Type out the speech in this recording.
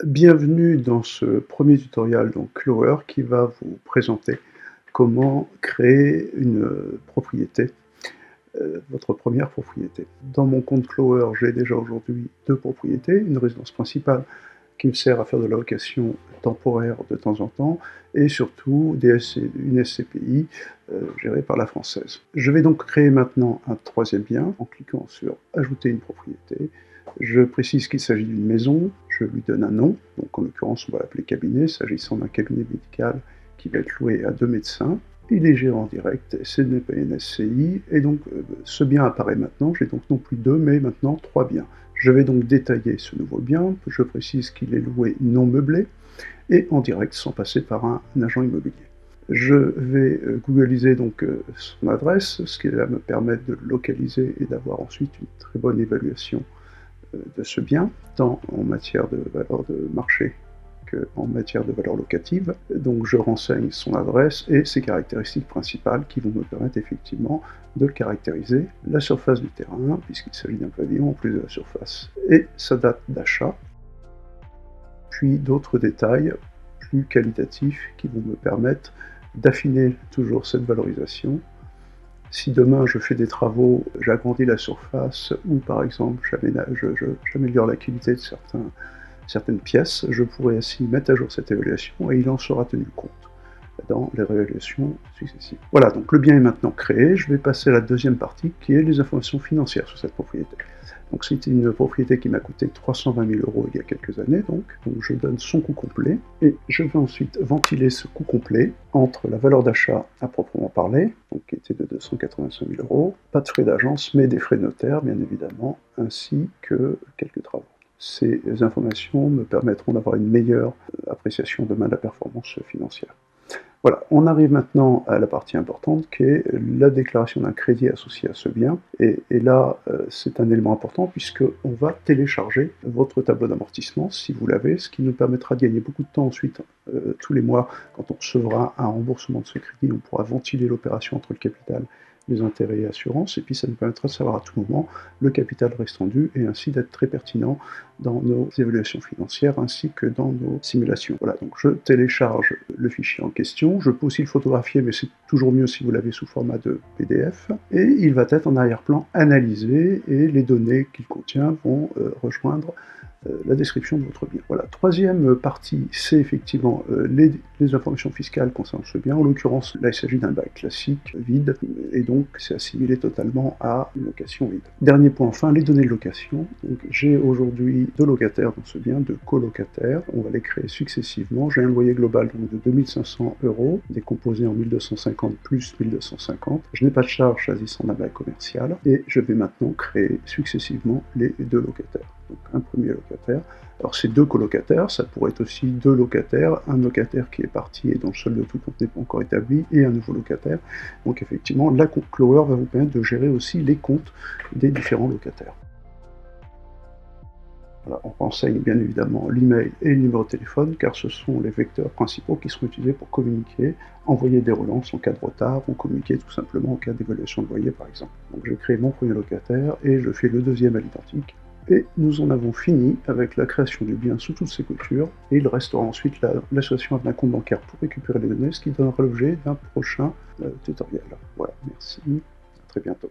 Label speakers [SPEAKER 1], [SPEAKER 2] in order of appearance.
[SPEAKER 1] Bienvenue dans ce premier tutoriel donc Clower qui va vous présenter comment créer une propriété, votre première propriété. Dans mon compte Clower, j'ai déjà aujourd'hui 2 propriétés, une résidence principale qui me sert à faire de la location temporaire de temps en temps et surtout une SCPI gérée par la Française. Je vais donc créer maintenant un troisième bien en cliquant sur Ajouter une propriété. Je précise qu'il s'agit d'une maison, je lui donne un nom, donc en l'occurrence on va l'appeler cabinet, s'agissant d'un cabinet médical qui va être loué à 2 médecins. Il est géré en direct, ce n'est pas une SCI, et donc ce bien apparaît maintenant, j'ai donc non plus 2 mais maintenant 3 biens. Je vais donc détailler ce nouveau bien, je précise qu'il est loué non meublé, et en direct sans passer par un agent immobilier. Je vais googliser donc son adresse, ce qui va me permettre de le localiser et d'avoir ensuite une très bonne évaluation de ce bien, tant en matière de valeur de marché qu'en matière de valeur locative. Donc je renseigne son adresse et ses caractéristiques principales qui vont me permettre effectivement de le caractériser, la surface du terrain, puisqu'il s'agit d'un pavillon en plus de la surface, et sa date d'achat, puis d'autres détails plus qualitatifs qui vont me permettre d'affiner toujours cette valorisation. Si demain je fais des travaux, j'agrandis la surface ou par exemple j'améliore la qualité de certaines pièces, je pourrais ainsi mettre à jour cette évaluation et il en sera tenu compte dans les réévaluations successives. Voilà, donc le bien est maintenant créé, je vais passer à la deuxième partie qui est les informations financières sur cette propriété. Donc c'est une propriété qui m'a coûté 320 000 € il y a quelques années, donc je donne son coût complet, et je vais ensuite ventiler ce coût complet entre la valeur d'achat à proprement parler, donc qui était de 285 000 €, pas de frais d'agence, mais des frais de notaire bien évidemment, ainsi que quelques travaux. Ces informations me permettront d'avoir une meilleure appréciation demain de la performance financière. Voilà, on arrive maintenant à la partie importante qui est la déclaration d'un crédit associé à ce bien. Et là, c'est un élément important puisqu'on va télécharger votre tableau d'amortissement si vous l'avez, ce qui nous permettra de gagner beaucoup de temps ensuite, tous les mois, quand on recevra un remboursement de ce crédit, on pourra ventiler l'opération entre le capital, les intérêts et assurances, et puis ça nous permettra de savoir à tout moment le capital restant dû et ainsi d'être très pertinent dans nos évaluations financières ainsi que dans nos simulations. Voilà, donc je télécharge le fichier en question, je peux aussi le photographier, mais c'est toujours mieux si vous l'avez sous format de PDF, et il va être en arrière-plan analysé et les données qu'il contient vont rejoindre la description de votre bien. Voilà, troisième partie, c'est effectivement les informations fiscales concernant ce bien. En l'occurrence, là, il s'agit d'un bail classique, vide, et donc c'est assimilé totalement à une location vide. Dernier point enfin, les données de location. J'ai aujourd'hui 2 locataires dans ce bien, 2 colocataires. On va les créer successivement. J'ai un loyer global donc, de 2 500 €, décomposé en 1 250 plus 1 250. Je n'ai pas de charge s'agissant d'un bail commercial, et je vais maintenant créer successivement les 2 locataires. Donc un premier locataire. Alors c'est 2 colocataires, ça pourrait être aussi 2 locataires, un locataire qui est parti et dont le solde de tout compte n'est pas encore établi, et un nouveau locataire. Donc effectivement, la compte Clower va vous permettre de gérer aussi les comptes des différents locataires. Voilà, on renseigne bien évidemment l'email et le numéro de téléphone, car ce sont les vecteurs principaux qui seront utilisés pour communiquer, envoyer des relances en cas de retard, ou communiquer tout simplement en cas d'évaluation de loyer par exemple. Donc j'ai créé mon premier locataire, et je fais le deuxième à l'identique. Et nous en avons fini avec la création du bien sous toutes ses coutures, et il restera ensuite l'association d'un compte bancaire pour récupérer les données, ce qui donnera l'objet d'un prochain tutoriel. Voilà, merci, à très bientôt.